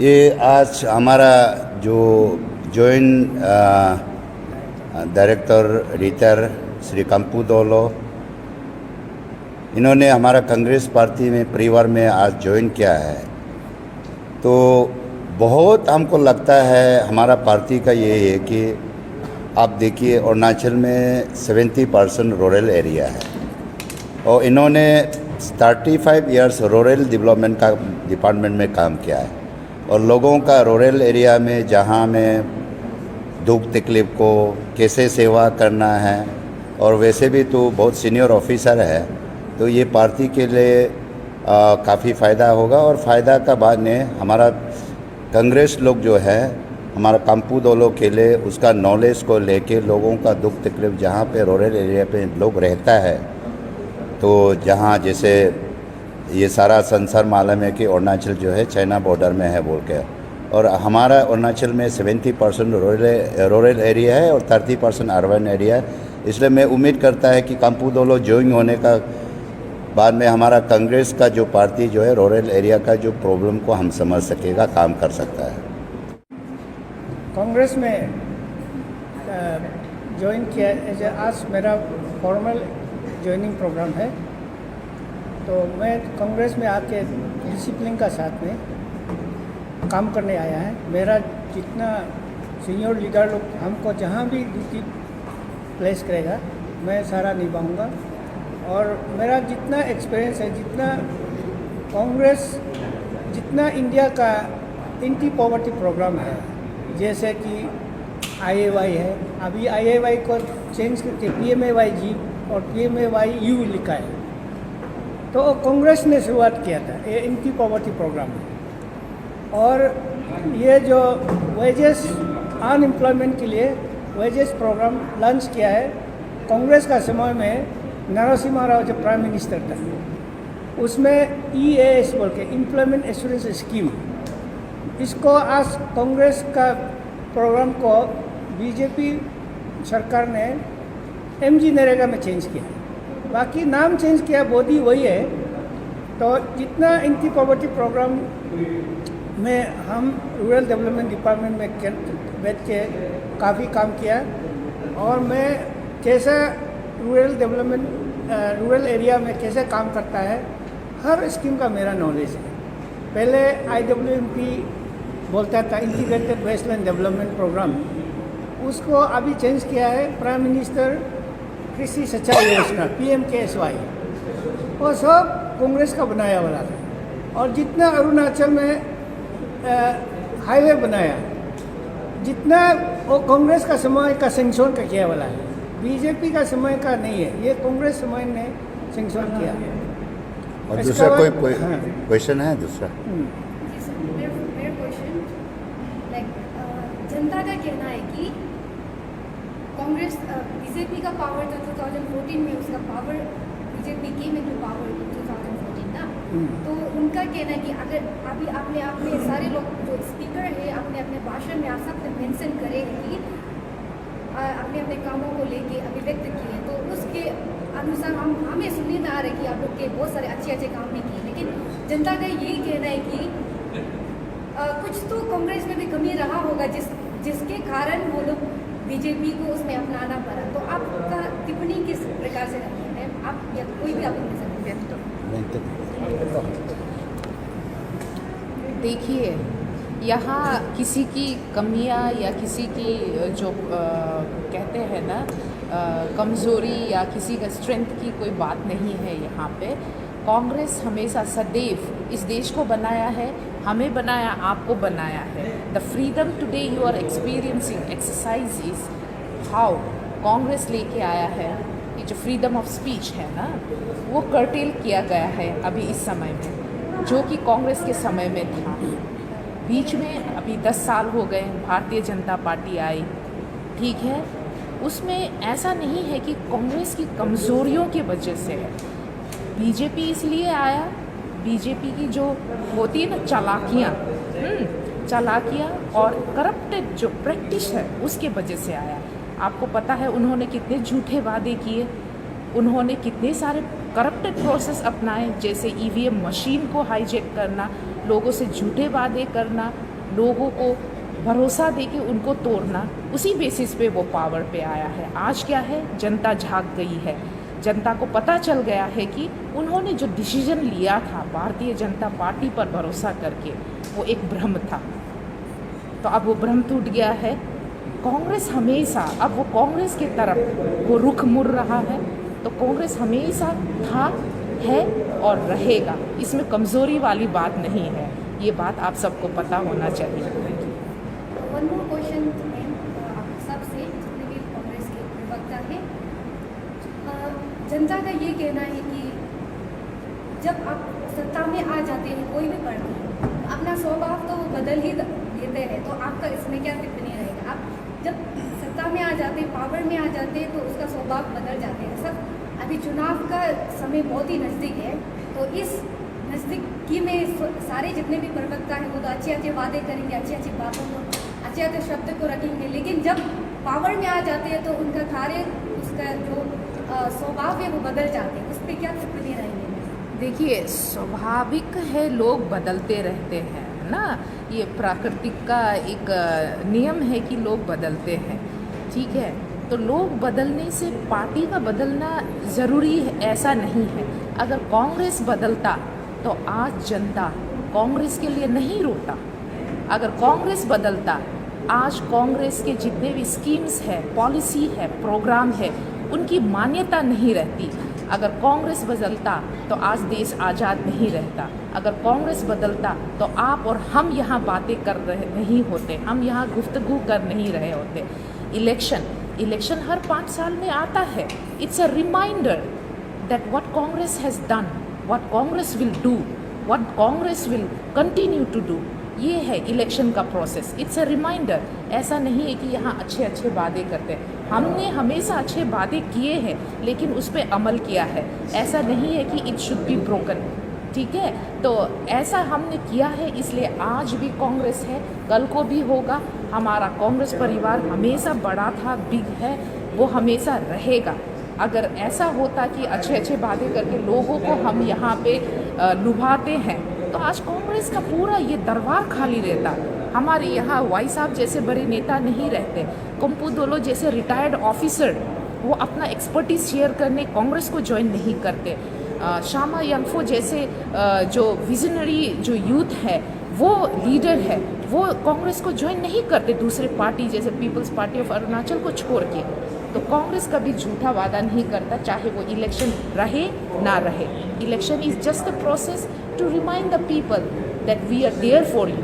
ये आज हमारा जो joint director editor Shri Kampu दोलो, इन्होंने हमारा कांग्रेस पार्टी में परिवार में आज ज्वाइन किया है। तो बहुत हमको लगता है हमारा पार्टी का ये है कि आप देखिए अरुणाचल में 70% रूरल एरिया है और इन्होंने 35 इयर्स रूरल डेवलपमेंट का डिपार्टमेंट में काम किया है और लोगों का रूरल एरिया में जहाँ में दुख तकलीफ को कैसे सेवा करना है, और वैसे भी तो बहुत सीनियर ऑफिसर है, तो ये पार्टी के लिए काफ़ी फ़ायदा होगा। और फ़ायदा का बाद में हमारा कांग्रेस लोग जो है हमारा कंपू दोलो के लिए उसका नॉलेज को लेके लोगों का दुख तकलीफ जहाँ पे रूरल एरिया पे लोग रहता है, तो जहाँ जैसे ये सारा संसार मालूम है कि अरुणाचल जो है चाइना बॉर्डर में है बोल के, और हमारा अरुणाचल में 70% रूरल एरिया है और 30% अर्बन एरिया है। इसलिए मैं उम्मीद करता है कि कंपू दोलो ज्वाइन होने का बाद में हमारा कांग्रेस का जो पार्टी जो है रूरल एरिया का जो प्रॉब्लम को हम समझ सकेगा, काम कर सकता है। कांग्रेस में ज्वाइन किया, आज मेरा फॉर्मल ज्वाइनिंग प्रोग्राम है। तो मैं कांग्रेस में आके डिसिप्लिन का साथ में काम करने आया है। मेरा जितना सीनियर लीडर लोग हमको जहाँ भी ड्यूटी प्लेस करेगा मैं सारा निभाऊंगा, और मेरा जितना एक्सपीरियंस है, जितना कांग्रेस जितना इंडिया का एंटी पॉवर्टी प्रोग्राम है, जैसे कि IAY है, अभी IAY को चेंज करके PMAYG और PMAYU लिखा है, तो कांग्रेस ने शुरुआत किया था ये एंटी पॉवर्टी प्रोग्राम। और ये जो वेजेस अनएम्प्लॉयमेंट के लिए वेजेस प्रोग्राम लॉन्च किया है कांग्रेस का समय में, नरसिम्हा राव जब प्राइम मिनिस्टर था, उसमें EAS बोल के एम्प्लॉयमेंट एश्योरेंस स्कीम, इसको आज कांग्रेस का प्रोग्राम को बीजेपी सरकार ने MG नरेगा में चेंज किया। बाकी नाम चेंज किया, बॉडी वही है। तो जितना एंटी पॉवर्टी प्रोग्राम में हम रूरल डेवलपमेंट डिपार्टमेंट में बैठ के काफ़ी काम किया, और मैं कैसा रूरल एरिया में कैसे काम करता है हर स्कीम का मेरा नॉलेज है। पहले IWMP बोलता था इंटीग्रेटेड वेस्टलैंड डेवलपमेंट प्रोग्राम, उसको अभी चेंज किया है प्राइम मिनिस्टर कृषि सिंचाई योजना PMKSY, वो सब कांग्रेस का बनाया वाला था। और जितना अरुणाचल में हाईवे बनाया, जितना वो कांग्रेस का समय का सेंक्शन का किया वाला है, बीजेपी का समय का नहीं है, ये कांग्रेस समय ने सेंक्शन किया। और दूसरा कोई क्वेश्चन है? दूसरा जनता का कहना है कि कांग्रेस बीजेपी का पावर जो 2014 में उसका power BJP came into power 2014 ना, तो उनका कहना है कि अगर अभी आपने सारे लोग जो स्पीकर है अपने अपने भाषण में आप सब मेंशन करे कि अपने अपने कामों को लेके अभिव्यक्त किए, तो उसके अनुसार हमें सुनने में आ रहा है कि आप लोग के बहुत सारे अच्छे काम भी किए, लेकिन जनता का यही कहना है कि कुछ तो कांग्रेस में भी कमी रहा होगा जिसके कारण वो लोग बीजेपी को उसमें अपनाना पड़ा। तो आपका टिप्पणी किस प्रकार से रखी है आप, या कोई भी आप देखिए, यहाँ किसी की कमियाँ या किसी की जो कहते हैं ना कमज़ोरी या किसी का स्ट्रेंथ की कोई बात नहीं है। यहाँ पे कांग्रेस हमेशा सदैव इस देश को बनाया है, हमें बनाया, आपको बनाया है। The freedom today you are experiencing exercises how Congress लेके आया है। ये जो फ्रीडम ऑफ स्पीच है ना, वो कर्टेल किया गया है अभी इस समय में, जो कि कांग्रेस के समय में था। बीच में अभी 10 साल हो गए, भारतीय जनता पार्टी आई, ठीक है, उसमें ऐसा नहीं है कि कांग्रेस की कमज़ोरियों की वजह से है। बीजेपी इसलिए आया, बीजेपी की जो होती है ना चालाकियाँ और करप्टेड जो प्रैक्टिस है उसके वजह से आया। आपको पता है उन्होंने कितने झूठे वादे किए, उन्होंने कितने सारे करप्टेड प्रोसेस अपनाए, जैसे EVM मशीन को हाईजैक करना, लोगों से झूठे वादे करना, लोगों को भरोसा दे के उनको तोड़ना, उसी बेसिस पे वो पावर पे आया है। आज क्या है, जनता जाग गई है, जनता को पता चल गया है कि उन्होंने जो डिसीजन लिया था भारतीय जनता पार्टी पर भरोसा करके, वो एक भ्रम था। तो अब वो भ्रम टूट गया है। कांग्रेस हमेशा, अब वो कांग्रेस की तरफ वो रुख मुड़ रहा है। तो कांग्रेस हमेशा था, है और रहेगा, इसमें कमज़ोरी वाली बात नहीं है। ये बात आप सबको पता होना चाहिए। वन मोर क्वेश्चन है आप सबसे, जितने भी कांग्रेस के प्रवक्ता हैं, जनता का ये कहना है कि जब आप सत्ता में आ जाते हैं, कोई भी पार्टी, अपना स्वभाव तो बदल ही देते हैं। तो आपका इसमें क्या टिप्पणी रहेगा? आप जब सत्ता में आ जाते, पावर में आ जाते, तो उसका स्वभाव बदल जाते हैं सब। अभी चुनाव का समय बहुत ही नज़दीक है, तो इस नज़दीकी में सारे जितने भी प्रवक्ता हैं वो तो अच्छे अच्छे वादे करेंगे, अच्छी अच्छी बातों को, अच्छे अच्छे शब्द को रखेंगे, लेकिन जब पावर में आ जाते हैं तो उनका कार्य, उसका जो स्वभाव है वो बदल जाते हैं। उस पर क्या टिप्पणी रहेंगे? देखिए, स्वाभाविक है, लोग बदलते रहते हैं ना, ये प्राकृतिक का एक नियम है कि लोग बदलते हैं, ठीक है। तो लोग बदलने से पार्टी का बदलना ज़रूरी है, ऐसा नहीं है। अगर कांग्रेस बदलता तो आज जनता कांग्रेस के लिए नहीं रोता। अगर कांग्रेस बदलता, आज कांग्रेस के जितने भी स्कीम्स है, पॉलिसी है, प्रोग्राम है, उनकी मान्यता नहीं रहती। अगर कांग्रेस बदलता तो आज देश आज़ाद नहीं रहता। अगर कांग्रेस बदलता तो आप और हम यहाँ बातें कर रहे नहीं होते, हम यहाँ गुफ्तगू कर नहीं रहे होते। इलेक्शन हर 5 साल में आता है। It's a reminder that what Congress has done, what Congress will do, what Congress will continue to do. ये है इलेक्शन का प्रोसेस, इट्स अ रिमाइंडर। ऐसा नहीं है कि यहाँ अच्छे अच्छे वादे करते हैं, हमने हमेशा अच्छे वादे किए हैं लेकिन उस पर अमल किया है। ऐसा नहीं है कि इट शुड बी ब्रोकन, ठीक है। तो ऐसा हमने किया है, इसलिए आज भी कांग्रेस है, कल को भी होगा। हमारा कांग्रेस परिवार हमेशा बड़ा था, बिग है, वो हमेशा रहेगा। अगर ऐसा होता कि अच्छे अच्छे वादे करके लोगों को हम यहाँ पे लुभाते हैं तो आज कांग्रेस का पूरा ये दरबार खाली रहता। हमारे यहाँ वाई साहब जैसे बड़े नेता नहीं रहते, कुंपू दोलो जैसे रिटायर्ड ऑफिसर वो अपना एक्सपर्टीज शेयर करने कांग्रेस को ज्वाइन नहीं करते। शामा यंगफो जैसे जो विजनरी जो यूथ है, वो लीडर है, वो कांग्रेस को ज्वाइन नहीं करते दूसरे पार्टी जैसे पीपल्स पार्टी ऑफ अरुणाचल को छोड़ के। तो कांग्रेस कभी झूठा वादा नहीं करता, चाहे वो इलेक्शन रहे ना रहे। Election is just a process to remind the people that we are there for you.